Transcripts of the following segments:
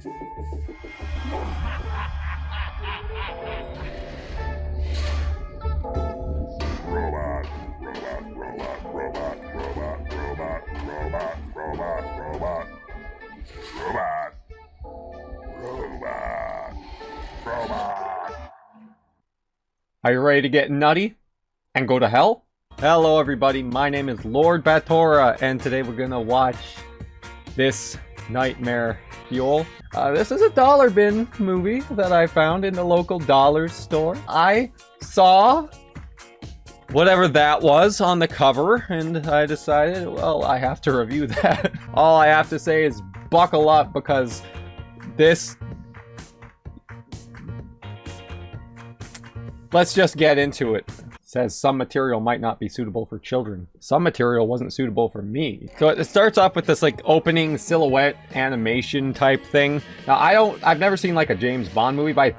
Are you ready to get nutty and go to hell? Hello everybody, my name is Lord Battora, and today we're gonna watch this nightmare fuel. This is a dollar bin movie that I found in the local dollar store. I saw whatever that was on the cover, and I decided, well, I have to review that. All I have to say is buckle up, because this... Let's just get into it. It says some material might not be suitable for children. Some material wasn't suitable for me. So it starts off with this like opening silhouette animation type thing. Now I've never seen like a James Bond movie, but I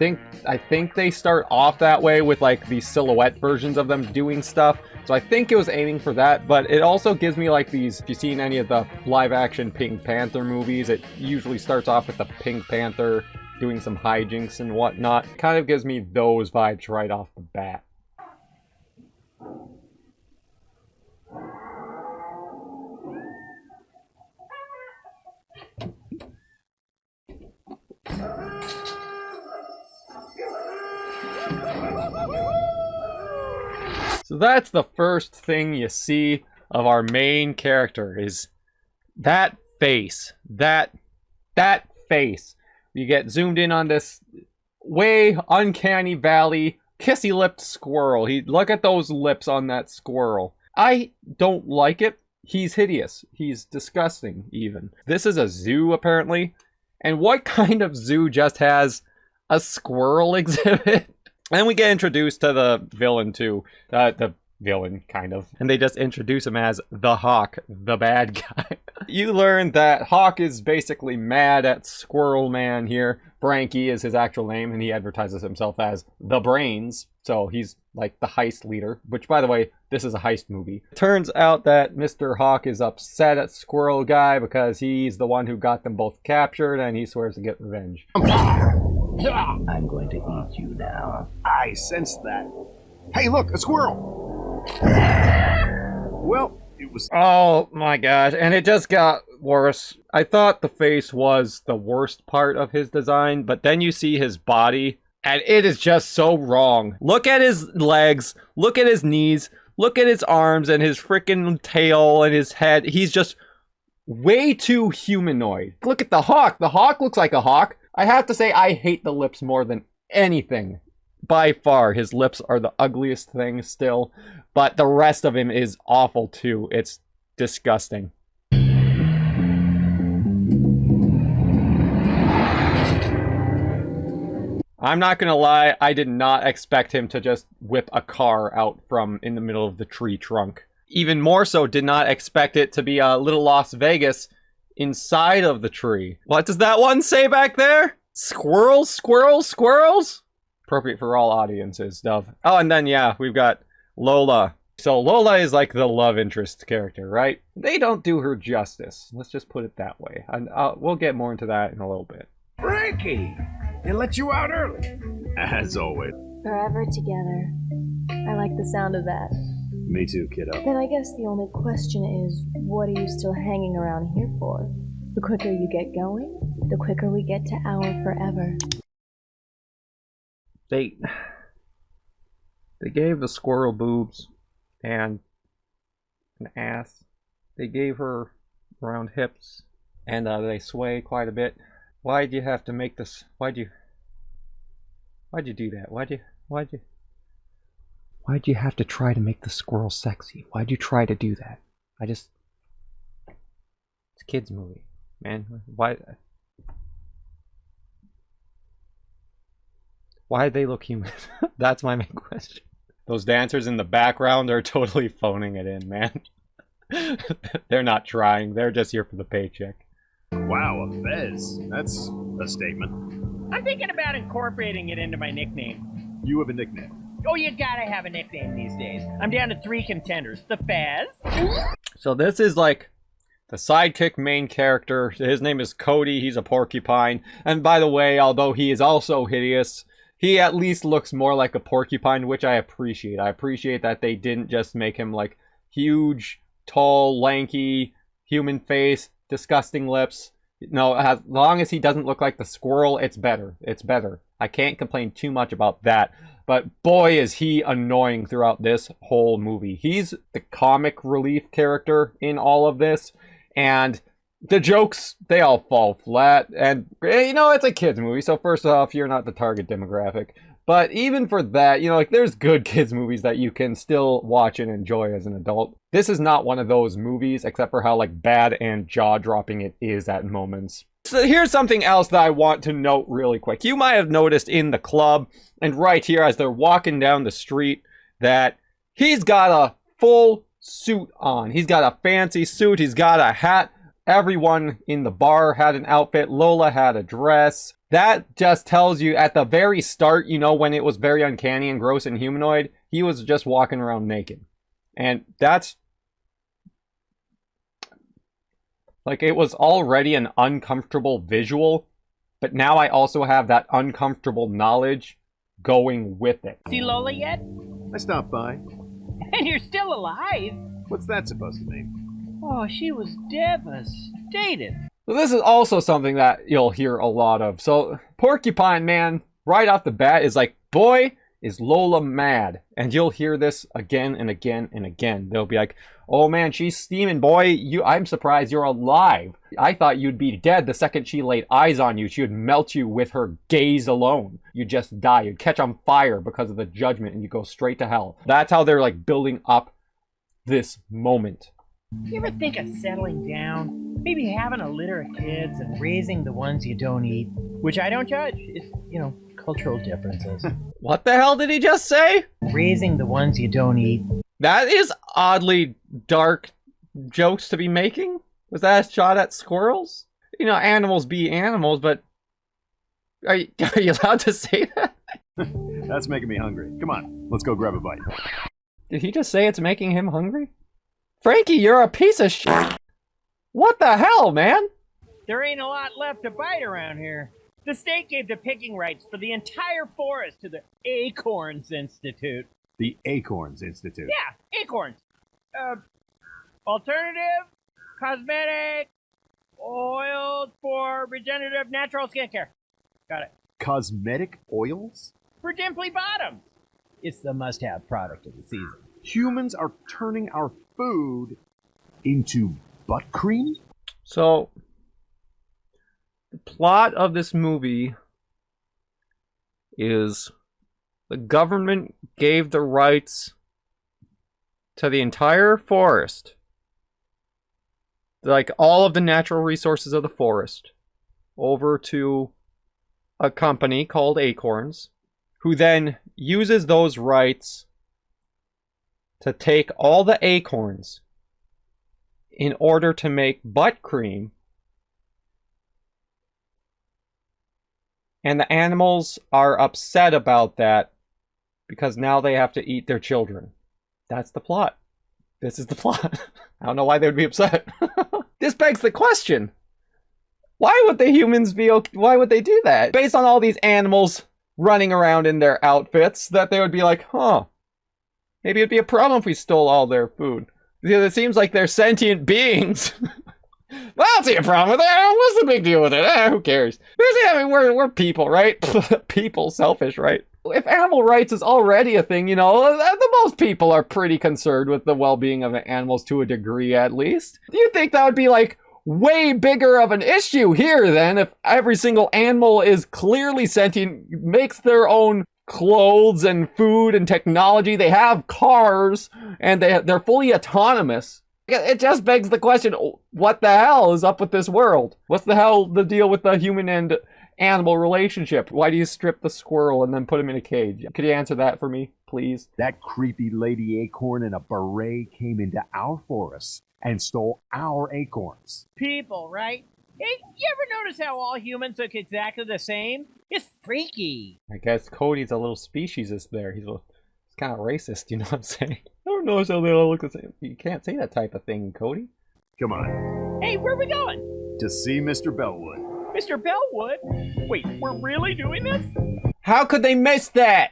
think they start off that way with like these silhouette versions of them doing stuff. So I think it was aiming for that, but it also gives me like these, if you've seen any of the live action Pink Panther movies, it usually starts off with the Pink Panther doing some hijinks and whatnot. Kind of gives me those vibes right off the bat. So that's the first thing you see of our main character, is that face. That face. You get zoomed in on this way uncanny valley, kissy-lipped squirrel. Look at those lips on that squirrel. I don't like it. He's hideous. He's disgusting, even. This is a zoo, apparently. And what kind of zoo just has a squirrel exhibit? And we get introduced to the villain, too. The villain, kind of. And they just introduce him as the Hawk, the bad guy. You learn that Hawk is basically mad at Squirrel Man here. Frankie is his actual name, and he advertises himself as the Brains. So he's like the heist leader, which, by the way, this is a heist movie. Turns out that Mr. Hawk is upset at Squirrel Guy because he's the one who got them both captured, and he swears to get revenge. I'm going to eat you now. I sensed that. Hey, look, a squirrel! Well, it was... Oh my gosh, and it just got worse. I thought the face was the worst part of his design, but then you see his body, and it is just so wrong. Look at his legs, look at his knees, look at his arms and his freaking tail and his head. He's just way too humanoid. Look at the hawk. The hawk looks like a hawk. I have to say, I hate the lips more than anything. By far, his lips are the ugliest thing still, but the rest of him is awful too. It's disgusting. I'm not gonna lie, I did not expect him to just whip a car out from in the middle of the tree trunk. Even more so, did not expect it to be a little Las Vegas inside of the tree. What does that one say back there? Squirrels, squirrels, squirrels? Appropriate for all audiences, Dove. Oh, and then, yeah, we've got Lola. So Lola is like the love interest character, right? They don't do her justice. Let's just put it that way. And we'll get more into that in a little bit. Frankie! They let you out early. As always. Forever together. I like the sound of that. Me too, kiddo. Then I guess the only question is, what are you still hanging around here for? The quicker you get going, the quicker we get to our forever. They gave the squirrel boobs and an ass. They gave her round hips, and they sway quite a bit. Why'd you have to make this? Why'd you do that? Why'd you have to try to make the squirrel sexy? Why'd you try to do that? It's a kid's movie, man. Why did they look human? That's my main question. Those dancers in the background are totally phoning it in, man. They're not trying. They're just here for the paycheck. Wow, a fez. That's a statement. I'm thinking about incorporating it into my nickname. You have a nickname. Oh, you gotta have a nickname these days. I'm down to 3 contenders. The Fez. So this is like The sidekick main character, his name is Cody, he's a porcupine. And by the way, although he is also hideous, he at least looks more like a porcupine, which I appreciate. I appreciate that they didn't just make him like huge, tall, lanky, human face, disgusting lips. No, as long as he doesn't look like the squirrel, it's better. It's better. I can't complain too much about that. But boy, is he annoying throughout this whole movie. He's the comic relief character in all of this. And the jokes, they all fall flat. And, you know, it's a kid's movie. So first off, you're not the target demographic. But even for that, you know, like, there's good kids movies that you can still watch and enjoy as an adult. This is not one of those movies, except for how, like, bad and jaw-dropping it is at moments. So here's something else that I want to note really quick. You might have noticed in the club, and right here as they're walking down the street, that he's got a full suit on. He's got a fancy suit. He's got a hat. Everyone in the bar had an outfit. Lola had a dress. That just tells you at the very start, you know, when it was very uncanny and gross and humanoid, he was just walking around naked. And that's... like, it was already an uncomfortable visual, but now I also have that uncomfortable knowledge going with it. See Lola yet? I stopped by. And you're still alive? What's that supposed to mean? Oh, she was devastated. So this is also something that you'll hear a lot of. So Porcupine Man, right off the bat, is like, boy, is Lola mad. And you'll hear this again and again and again. They'll be like, oh man, she's steaming, boy. I'm surprised you're alive. I thought you'd be dead the second she laid eyes on you. She would melt you with her gaze alone. You'd just die. You'd catch on fire because of the judgment and you go straight to hell. That's how they're like building up this moment. You ever think of settling down? Maybe having a litter of kids and raising the ones you don't eat? Which I don't judge. It's, you know, cultural differences. What the hell did he just say? Raising the ones you don't eat. That is oddly dark jokes to be making. Was that a shot at squirrels? You know, animals be animals, but are you allowed to say that? That's making me hungry. Come on, let's go grab a bite. Did he just say it's making him hungry? Frankie, you're a piece of shit. What the hell, man? There ain't a lot left to bite around here. The state gave the picking rights for the entire forest to the Acorns Institute. The Acorns Institute. Yeah, acorns. Alternative cosmetic oils for regenerative natural skincare. Got it. Cosmetic oils? For dimply bottoms. It's the must-have product of the season. Humans are turning our food into butt cream? So, the plot of this movie is the government gave the rights to the entire forest, like all of the natural resources of the forest, over to a company called Acorns, who then uses those rights to take all the acorns in order to make butt cream. And the animals are upset about that because now they have to eat their children. That's the plot. This is the plot. I don't know why they would be upset. This begs the question. Why would the humans be okay? Why would they do that? Based on all these animals running around in their outfits, that they would be like, huh, maybe it'd be a problem if we stole all their food. Because it seems like they're sentient beings. Well, I don't see a problem with that. What's the big deal with it? Who cares? I mean, we're people, right? People, selfish, right? If animal rights is already a thing, you know, the most people are pretty concerned with the well-being of animals to a degree, at least. Do you think that would be, like, way bigger of an issue here, then, if every single animal is clearly sentient, makes their own clothes and food and technology, they have cars, and they're fully autonomous? It just begs the question, what the hell is up with this world? What's the hell the deal with the human and animal relationship? Why do you strip the squirrel and then put him in a cage? Could you answer that for me, please? That creepy lady acorn in a beret came into our forest and stole our acorns. People, right? Hey, you ever notice how all humans look exactly the same? It's freaky. I guess Cody's a little speciesist there. He's kind of racist, you know what I'm saying? I don't notice how they all look the same. You can't say that type of thing, Cody. Come on, Hey, where are we going? To see Mr. Bellwood. Mr. Bellwood? Wait, we're really doing this? How could they miss that?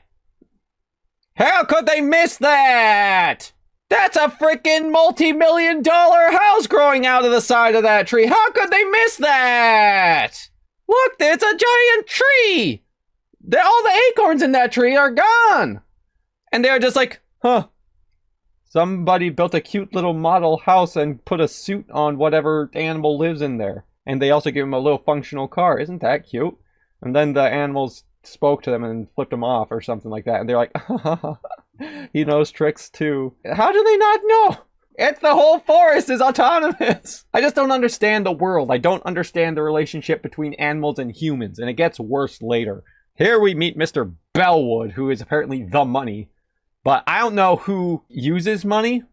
How could they miss that? That's a freaking multi-million-dollar house growing out of the side of that tree. How could they miss that? Look, it's a giant tree. All the acorns in that tree are gone. And they're just like, huh. Somebody built a cute little model house and put a suit on whatever animal lives in there. And they also give him a little functional car. Isn't that cute? And then the animals spoke to them and flipped them off or something like that. And they're like, he knows tricks too. How do they not know? It's the whole forest is autonomous. I just don't understand the world. I don't understand the relationship between animals and humans. And it gets worse later. Here we meet Mr. Bellwood, who is apparently the money. But I don't know who uses money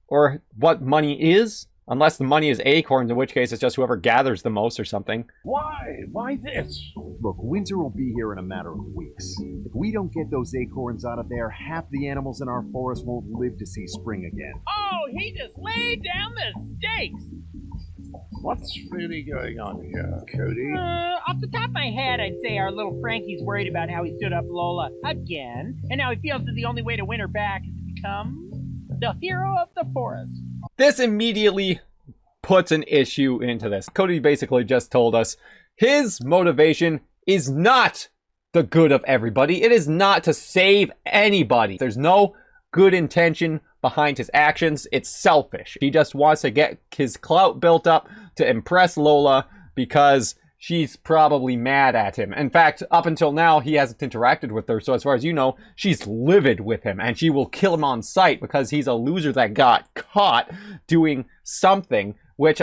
or what money is. Unless the money is acorns, in which case it's just whoever gathers the most or something. Why? Why this? Look, winter will be here in a matter of weeks. If we don't get those acorns out of there, half the animals in our forest won't live to see spring again. Oh, he just laid down the stakes. What's really going on here, Cody? Off the top of my head, I'd say our little Frankie's worried about how he stood up Lola again, and now he feels that the only way to win her back is to become the hero of the forest. This immediately puts an issue into this. Cody basically just told us his motivation is not the good of everybody. It is not to save anybody. There's no good intention behind his actions. It's selfish. He just wants to get his clout built up to impress Lola because she's probably mad at him. In fact, up until now, he hasn't interacted with her. So as far as you know, she's livid with him and she will kill him on sight because he's a loser that got caught doing something, which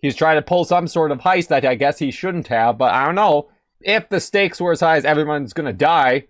he's trying to pull some sort of heist that I guess he shouldn't have. But I don't know. If the stakes were as high as everyone's going to die,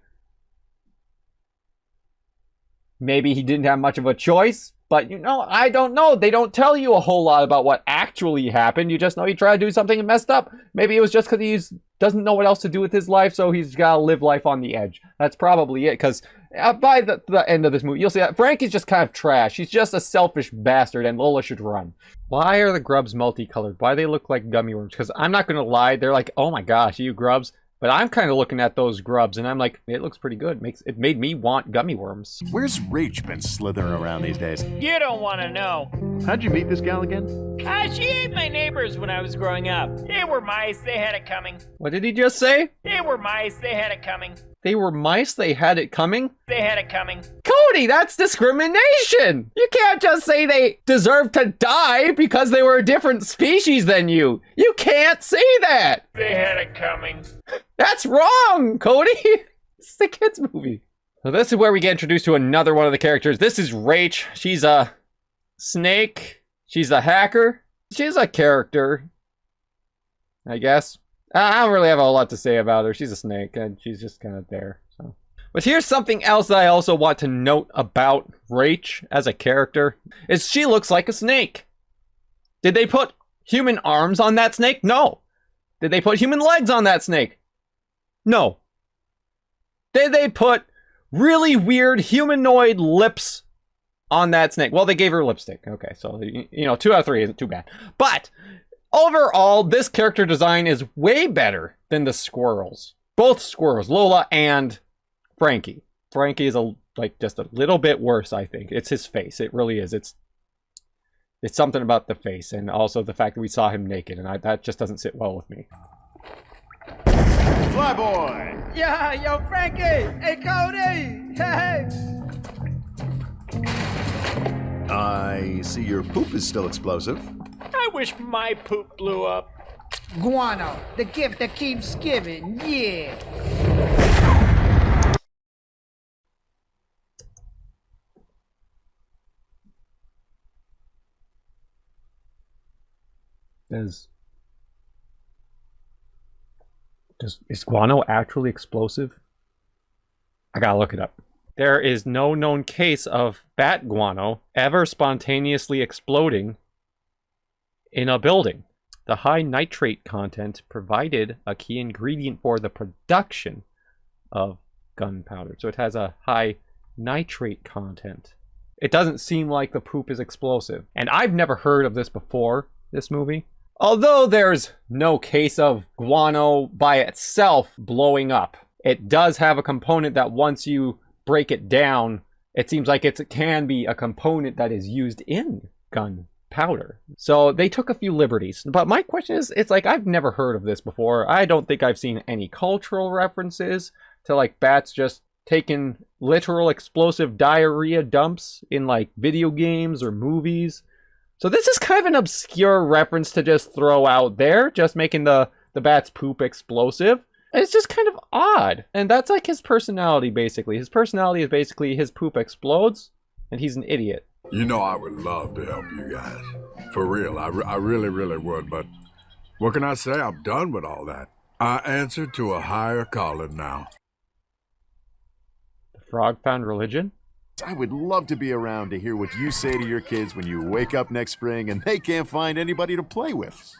maybe he didn't have much of a choice. But, you know, I don't know. They don't tell you a whole lot about what actually happened. You just know he tried to do something and messed up. Maybe it was just because he doesn't know what else to do with his life, so he's got to live life on the edge. That's probably it, because by the end of this movie, you'll see that Frankie's just kind of trash. He's just a selfish bastard, and Lola should run. Why are the grubs multicolored? Why do they look like gummy worms? Because I'm not going to lie, they're like, oh my gosh, you grubs. But I'm kind of looking at those grubs, and I'm like, it looks pretty good. It made me want gummy worms. Where's Rach been slithering around these days? You don't want to know. How'd you meet this gal again? She ate my neighbors when I was growing up. They were mice. They had it coming. What did he just say? They were mice. They had it coming. They were mice? They had it coming? They had it coming. Cody, that's discrimination! You can't just say they deserve to die because they were a different species than you. You can't say that! They had it coming. That's wrong, Cody! This is a kid's movie. So this is where we get introduced to another one of the characters. This is Rach. She's a snake. She's a hacker. She's a character, I guess. I don't really have a whole lot to say about her. She's a snake, and she's just kind of there. So, but here's something else that I also want to note about Rach as a character, is she looks like a snake. Did they put human arms on that snake? No. Did they put human legs on that snake? No. Did they put really weird humanoid lips on that snake? Well, they gave her lipstick. Okay, so, you know, 2 out of 3 isn't too bad. But overall, this character design is way better than the squirrels. Both squirrels, Lola and Frankie. Frankie is just a little bit worse, I think. It's his face. It really is. It's something about the face, and also the fact that we saw him naked, and that just doesn't sit well with me. Flyboy! Yeah, yo, Frankie! Hey, Cody! Hey! I see your poop is still explosive. I wish my poop blew up. Guano, the gift that keeps giving, yeah! Is guano actually explosive? I gotta look it up. There is no known case of bat guano ever spontaneously exploding in a building. The high nitrate content provided a key ingredient for the production of gunpowder. So it has a high nitrate content. It doesn't seem like the poop is explosive. And I've never heard of this before. this movie. Although there's no case of guano by itself blowing up, it does have a component that once you break it down, it seems like it can be a component that is used in gunpowder. So they took a few liberties. But my question is, it's like, I've never heard of this before. I don't think I've seen any cultural references to like bats just taking literal explosive diarrhea dumps in like video games or movies. So this is kind of an obscure reference to just throw out there, just making the bat's poop explosive. It's just kind of odd. And that's like his personality, basically. His personality is basically his poop explodes, and he's an idiot. You know, I would love to help you guys. For real, I really, really would. But what can I say? I'm done with all that. I answer to a higher calling now. The frog found religion? I would love to be around to hear what you say to your kids when you wake up next spring and they can't find anybody to play with.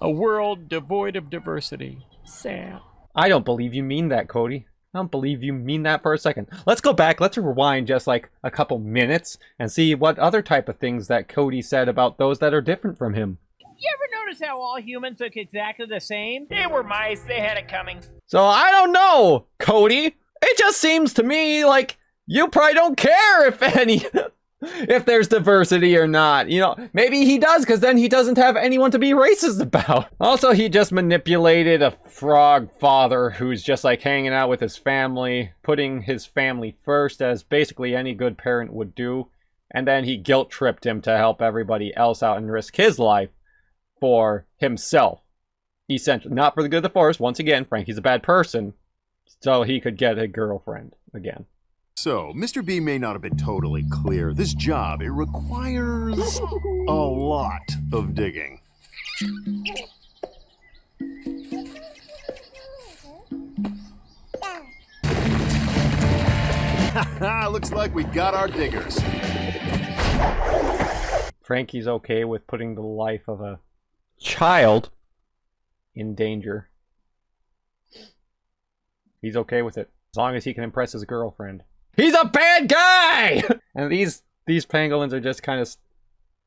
A world devoid of diversity. Sad. I don't believe you mean that, Cody. I don't believe you mean that for a second. Let's go back. Let's rewind just like a couple minutes and see what other type of things that Cody said about those that are different from him. You ever notice how all humans look exactly the same? They were mice. They had it coming. So I don't know, Cody. It just seems to me like you probably don't care if there's diversity or not. You know, maybe he does, because then he doesn't have anyone to be racist about. Also, he just manipulated a frog father who's just like hanging out with his family, putting his family first, as basically any good parent would do. And then he guilt tripped him to help everybody else out and risk his life for himself. Essentially, not for the good of the forest. Once again, Frankie's a bad person, so he could get a girlfriend again. So, Mr. B may not have been totally clear. This job, it requires a lot of digging. Looks like we got our diggers. Frankie's okay with putting the life of a child in danger. He's okay with it, as long as he can impress his girlfriend. He's a bad guy! And these pangolins are just kind of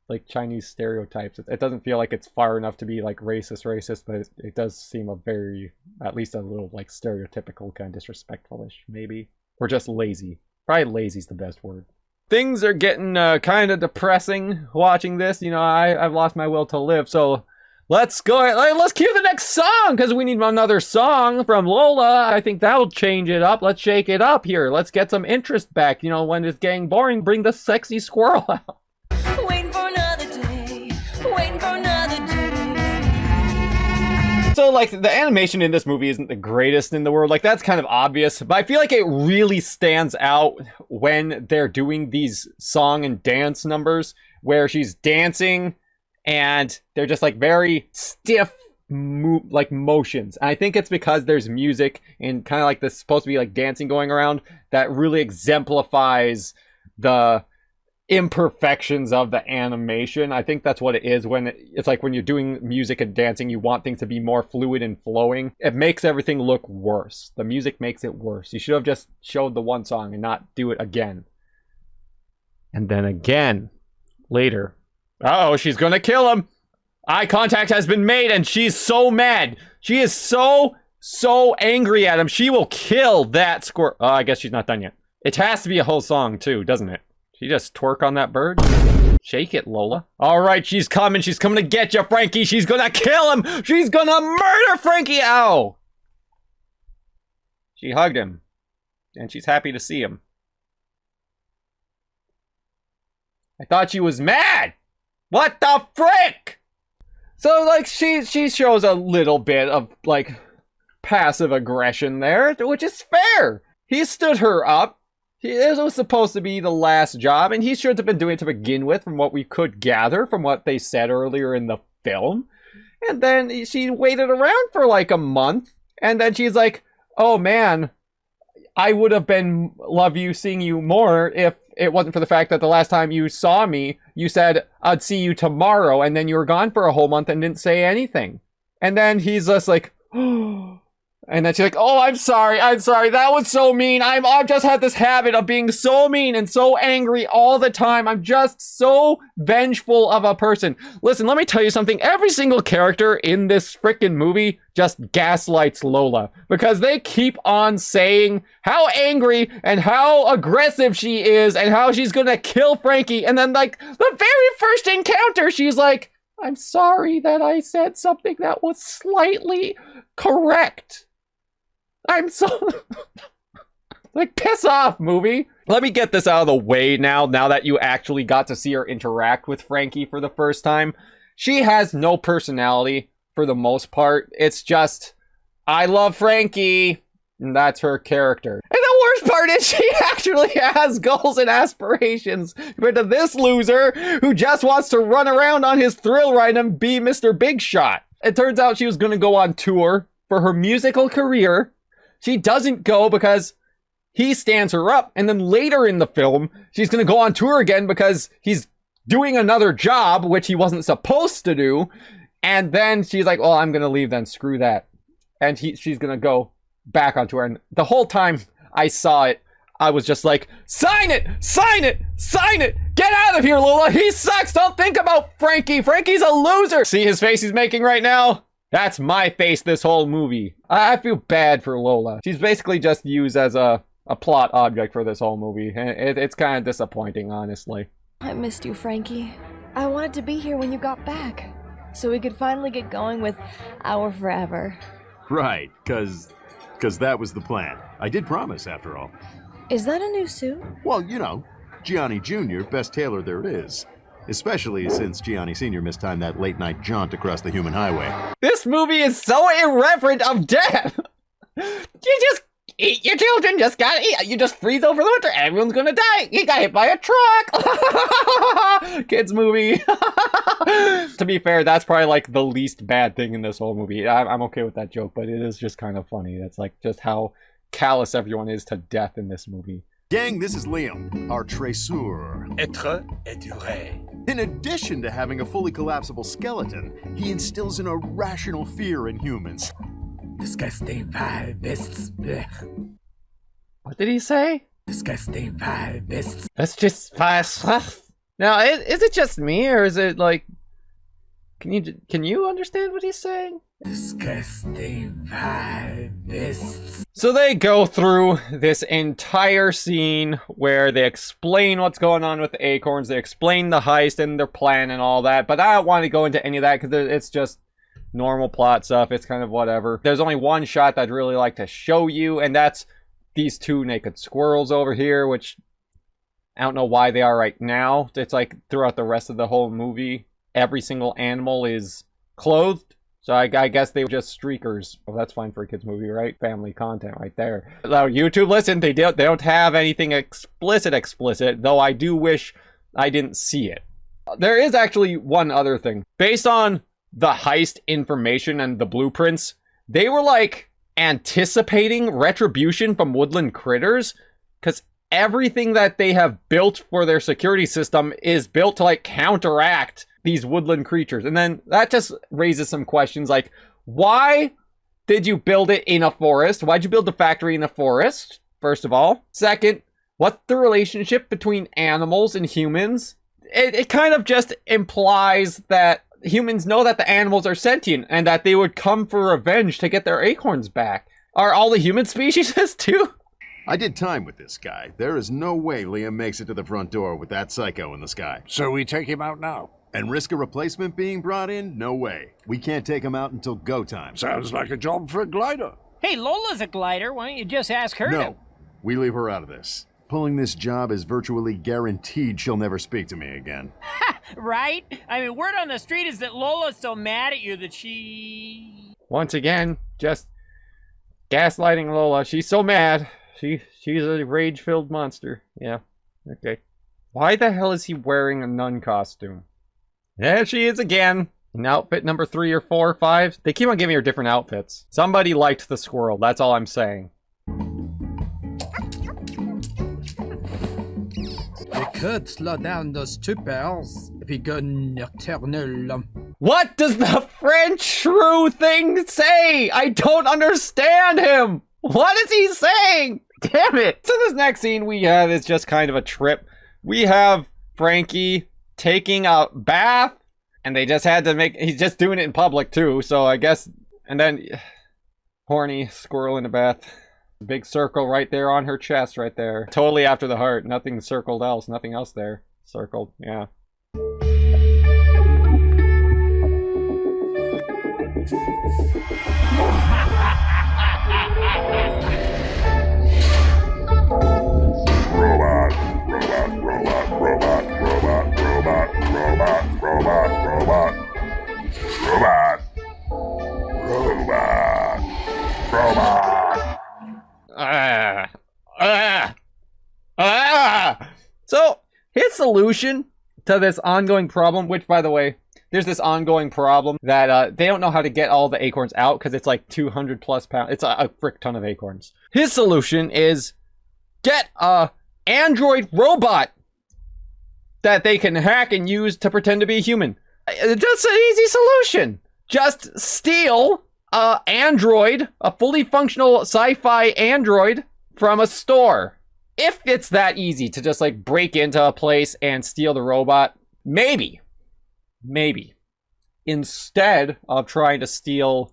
like Chinese stereotypes. It doesn't feel like it's far enough to be like racist, but it does seem a very, at least a little like stereotypical, kind of disrespectful-ish, maybe. Or just lazy. Probably lazy's the best word. Things are getting kind of depressing watching this. You know, I've lost my will to live, so let's go ahead. Let's cue the next song, because we need another song from Lola. I think that'll change it up. Let's shake it up here. Let's get some interest back. You know, when it's getting boring, bring the sexy squirrel out. Waiting for another day. Waiting for another day. So, like, the animation in this movie isn't the greatest in the world. Like, that's kind of obvious. But I feel like it really stands out when they're doing these song and dance numbers where she's dancing and they're just like very stiff motions. And I think it's because there's music and kind of like this supposed to be like dancing going around that really exemplifies the imperfections of the animation. I think that's what it is. When it's like when you're doing music and dancing, you want things to be more fluid and flowing. It makes everything look worse. The music makes it worse. You should have just showed the one song and not do it again. And then again later. Uh-oh, she's gonna kill him. Eye contact has been made and she's so mad. She is so angry at him. She will kill that squirrel. Oh, I guess she's not done yet. It has to be a whole song too, doesn't it? She just twerk on that bird? Shake it, Lola. All right, she's coming. She's coming to get you, Frankie. She's gonna kill him. She's gonna murder Frankie. Ow. She hugged him. And she's happy to see him. I thought she was mad. What the frick? So, like, she shows a little bit of, like, passive aggression there, which is fair. He stood her up. It was supposed to be the last job, and he should have been doing it to begin with, from what we could gather from what they said earlier in the film. And then she waited around for like a month, and then she's like, oh man, I would have been seeing you more if it wasn't for the fact that the last time you saw me, you said, I'd see you tomorrow, and then you were gone for a whole month and didn't say anything. And then he's just like, oh, And then she's like, oh, I'm sorry. That was so mean. I've just had this habit of being so mean and so angry all the time. I'm just so vengeful of a person. Listen, let me tell you something. Every single character in this freaking movie just gaslights Lola because they keep on saying how angry and how aggressive she is and how she's gonna kill Frankie. And then, like, the very first encounter, she's like, I'm sorry that I said something that was slightly correct. I'm so... like, piss off, movie. Let me get this out of the way now that you actually got to see her interact with Frankie for the first time. She has no personality for the most part. It's just, I love Frankie, and that's her character. And the worst part is she actually has goals and aspirations compared to this loser who just wants to run around on his thrill ride and be Mr. Big Shot. It turns out she was going to go on tour for her musical career. She doesn't go because he stands her up. And then later in the film, she's going to go on tour again because he's doing another job, which he wasn't supposed to do. And then she's like, well, I'm going to leave then. Screw that. And she's going to go back on tour. And the whole time I saw it, I was just like, sign it! Sign it! Sign it! Get out of here, Lola! He sucks! Don't think about Frankie! Frankie's a loser! See his face he's making right now? That's my face this whole movie. I feel bad for Lola. She's basically just used as a plot object for this whole movie. And it's kind of disappointing, honestly. I missed you, Frankie. I wanted to be here when you got back, so we could finally get going with our forever. Right, cause that was the plan. I did promise, after all. Is that a new suit? Well, you know, Gianni Jr., best tailor there is. Especially since Gianni Sr. mistimed that late-night jaunt across the human highway. This movie is so irreverent of death! You just eat your children, just gotta eat. You just freeze over the winter, everyone's gonna die. You got hit by a truck! Kids movie. To be fair, that's probably like the least bad thing in this whole movie. I'm okay with that joke, but it is just kind of funny. That's like just how callous everyone is to death in this movie. Gang, this is Liam, our traceur. Être et durer. In addition to having a fully collapsible skeleton, he instills an irrational fear in humans. Disgusting vile beasts. What did he say? Disgusting vile beasts. That's just fast. Now, is it just me, or is it like... Can you understand what he's saying? Disgusting vile beasts. So they go through this entire scene where they explain what's going on with the acorns, they explain the heist and their plan and all that, but I don't want to go into any of that because it's just normal plot stuff. It's kind of whatever. There's only one shot that I'd really like to show you, and that's these two naked squirrels over here, which I don't know why they are right now. It's like throughout the rest of the whole movie, every single animal is clothed. So I guess they were just streakers. Well, that's fine for a kid's movie, right? Family content right there. Now, YouTube, listen, they don't have anything explicit, though I do wish I didn't see it. There is actually one other thing. Based on the heist information and the blueprints, they were like anticipating retribution from woodland critters, because everything that they have built for their security system is built to like counteract these woodland creatures. And then that just raises some questions like, why did you build it in a forest? Why'd you build the factory in a forest, first of all? Second, what's the relationship between animals and humans? It kind of just implies that humans know that the animals are sentient and that they would come for revenge to get their acorns back. Are all the human species this too? I did time with this guy. There is no way Liam makes it to the front door with that psycho in the sky. So we take him out now? And risk a replacement being brought in? No way. We can't take him out until go time. Sounds like a job for a glider. Hey, Lola's a glider. Why don't you just ask her? No, we leave her out of this. Pulling this job is virtually guaranteed she'll never speak to me again. Ha! Right? I mean, word on the street is that Lola's so mad at you that she... Once again, just gaslighting Lola. She's so mad. She's a rage-filled monster. Yeah, okay. Why the hell is he wearing a nun costume? There she is again. In outfit number 3 or 4 or 5. They keep on giving her different outfits. Somebody liked the squirrel. That's all I'm saying. We could slow down those troopers, vegan nocturnal. What does the French shrew thing say? I don't understand him. What is he saying? Damn it. So this next scene we have is just kind of a trip. We have Frankie taking a bath, and they just had to make, he's just doing it in public too, so I guess, and then horny squirrel in the bath. Big circle right there on her chest right there. Totally after the heart. Nothing circled else. Nothing else there. Circled. Yeah. So his solution to this ongoing problem, which by the way, there's this ongoing problem that they don't know how to get all the acorns out because it's like 200 plus pounds. It's a frick ton of acorns. His solution is get a android robot that they can hack and use to pretend to be human. That's an easy solution. Just steal a android, a fully functional sci-fi android from a store. If it's that easy to just like break into a place and steal the robot, maybe, instead of trying to steal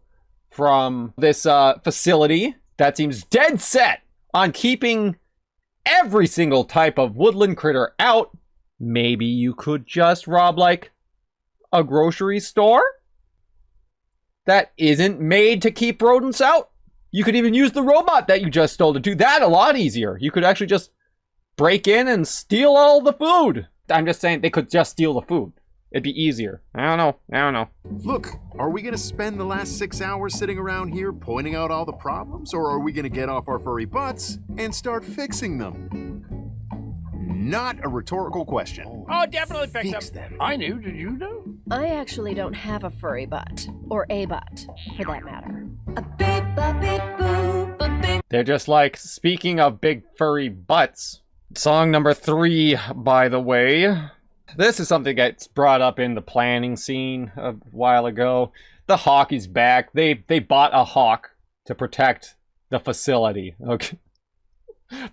from this facility that seems dead set on keeping every single type of woodland critter out, maybe you could just rob like a grocery store that isn't made to keep rodents out. You could even use the robot that you just stole to do that a lot easier. You could actually just break in and steal all the food. I'm just saying they could just steal the food. It'd be easier. I don't know. Look, are we gonna spend the last 6 hours sitting around here pointing out all the problems, or are we gonna get off our furry butts and start fixing them? Not a rhetorical question. Oh, definitely fix them. I knew, did you know? I actually don't have a furry butt. Or a butt, for that matter. They're just like, speaking of big furry butts. Song number 3, by the way. This is something that gets brought up in the planning scene a while ago. The hawk is back. They bought a hawk to protect the facility. Okay.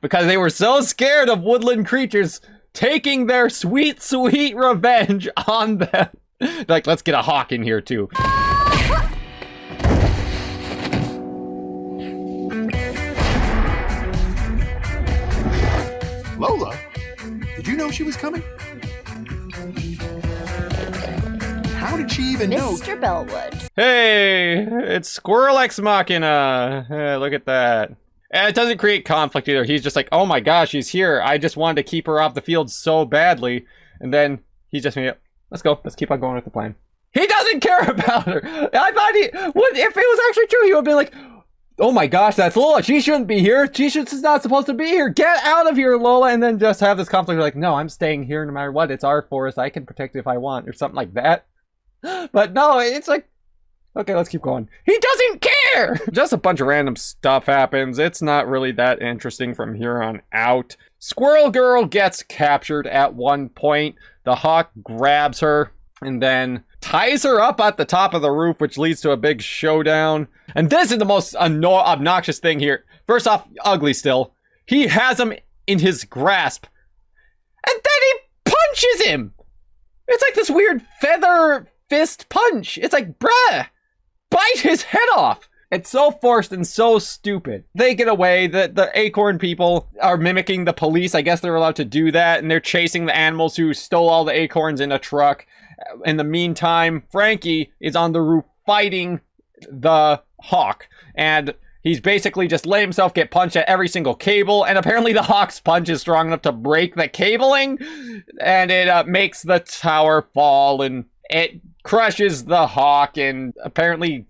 Because they were so scared of woodland creatures taking their sweet, sweet revenge on them. Like, let's get a hawk in here too. Lola, did you know she was coming? How did she even know? Mr. Bellwood. Hey, it's Squirrel Ex Machina. Look at that. And it doesn't create conflict either. He's just like, oh my gosh, she's here. I just wanted to keep her off the field so badly. And then he's just, let's go. Let's keep on going with the plan. He doesn't care about her. I thought he would, if it was actually true, he would be like, oh my gosh, that's Lola. She shouldn't be here. She's not supposed to be here. Get out of here, Lola. And then just have this conflict like, no, I'm staying here no matter what. It's our forest. I can protect it if I want, or something like that. But no, it's like, okay, let's keep going. He doesn't care! Just a bunch of random stuff happens. It's not really that interesting from here on out. Squirrel Girl gets captured at one point. The hawk grabs her and then ties her up at the top of the roof, which leads to a big showdown. And this is the most obnoxious thing here. First off, ugly still. He has him in his grasp. And then he punches him! It's like this weird feather fist punch. It's like, bruh, bite his head off. It's so forced and so stupid. They get away. The acorn people are mimicking the police. I guess they're allowed to do that. And they're chasing the animals who stole all the acorns in a truck. In the meantime, Frankie is on the roof fighting the hawk. And he's basically just let himself get punched at every single cable. And apparently the hawk's punch is strong enough to break the cabling. And it makes the tower fall. And it crushes the hawk and apparently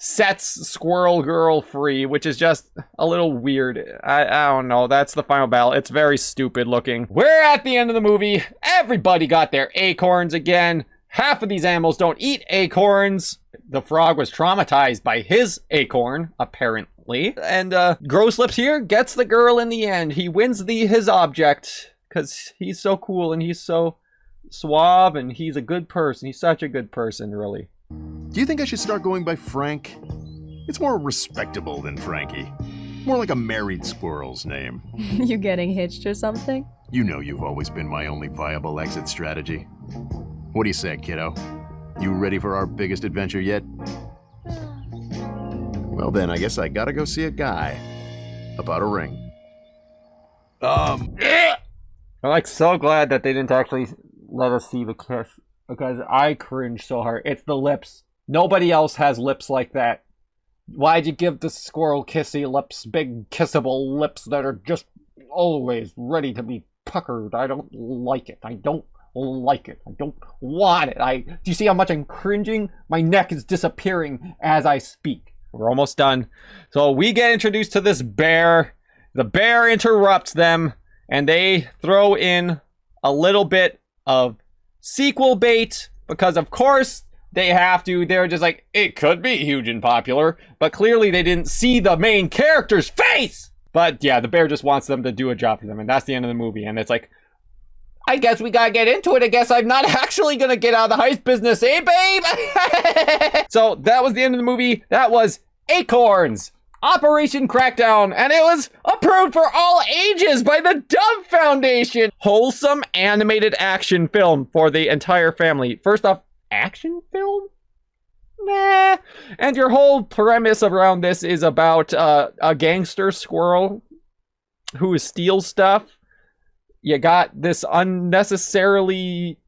sets Squirrel Girl free, which is just a little weird. I don't know. That's the final battle. It's very stupid looking. We're at the end of the movie. Everybody got their acorns again. Half of these animals don't eat acorns. The frog was traumatized by his acorn, apparently. And Gross Lips here gets the girl in the end. He wins his object because he's so cool and he's so suave, and he's a good person. He's such a good person, really. Do you think I should start going by Frank? It's more respectable than Frankie. More like a married squirrel's name. You getting hitched or something? You know you've always been my only viable exit strategy. What do you say, kiddo? You ready for our biggest adventure yet? Well then, I guess I gotta go see a guy about a ring. I'm like so glad that they didn't actually let us see the kiss, because I cringe so hard. It's the lips. Nobody else has lips like that. Why'd you give the squirrel kissy lips, big kissable lips that are just always ready to be puckered? I don't like it. I don't like it. I don't want it. Do you see how much I'm cringing? My neck is disappearing as I speak. We're almost done. So we get introduced to this bear. The bear interrupts them, and they throw in a little bit of sequel bait, because of course they have to. They're just like, it could be huge and popular, but clearly they didn't see the main character's face. But yeah, the bear just wants them to do a job for them, and that's the end of the movie. And it's like, I guess we gotta get into it. I guess I'm not actually gonna get out of the heist business, eh, babe? So that was the end of the movie. That was Acorns, Operation Crackdown, and it was approved for all ages by the Dove Foundation. Wholesome animated action film for the entire family. First off, action film? Nah. And your whole premise around this is about a gangster squirrel who steals stuff. You got this unnecessarily,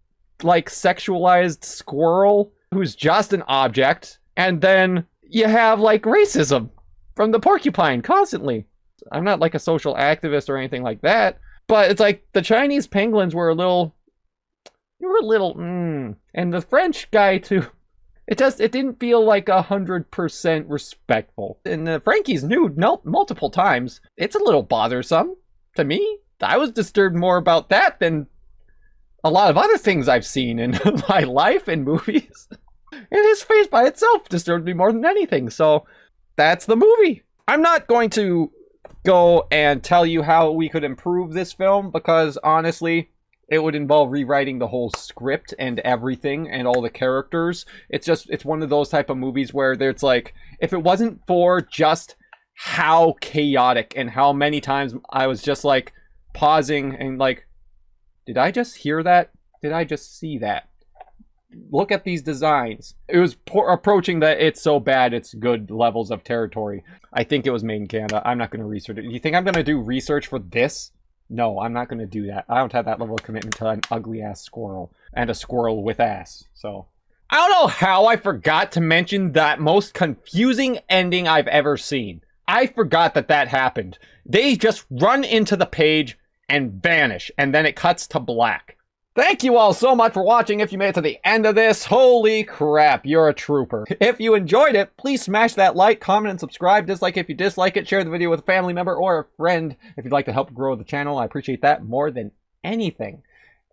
like, sexualized squirrel who's just an object. And then you have, like, racism from the porcupine constantly. I'm not, like, a social activist or anything like that. But it's like the Chinese penguins were a little... And the French guy, too. It didn't feel like 100% respectful. And Frankie's nude multiple times. It's a little bothersome to me. I was disturbed more about that than a lot of other things I've seen in my life in movies. And his face by itself disturbed me more than anything. So that's the movie. I'm not going to go and tell you how we could improve this film, because honestly, it would involve rewriting the whole script and everything and all the characters. It's one of those type of movies where it's like, if it wasn't for just how chaotic and how many times I was just like pausing and like, did I just hear that? Did I just see that? Look at these designs. It was approaching that it's so bad it's good levels of territory. I think it was made in Canada. I'm not going to research it. You think I'm going to do research for this? No, I'm not going to do that. I don't have that level of commitment to an ugly-ass squirrel. And a squirrel with ass, so. I don't know how I forgot to mention that most confusing ending I've ever seen. I forgot that happened. They just run into the page and vanish, and then it cuts to black. Thank you all so much for watching. If you made it to the end of this, holy crap, you're a trooper. If you enjoyed it, please smash that like, comment, and subscribe. Dislike if you dislike it. Share the video with a family member or a friend if you'd like to help grow the channel. I appreciate that more than anything.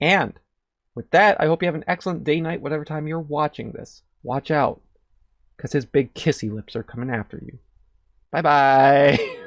And with that, I hope you have an excellent day, night, whatever time you're watching this. Watch out, because his big kissy lips are coming after you. Bye-bye.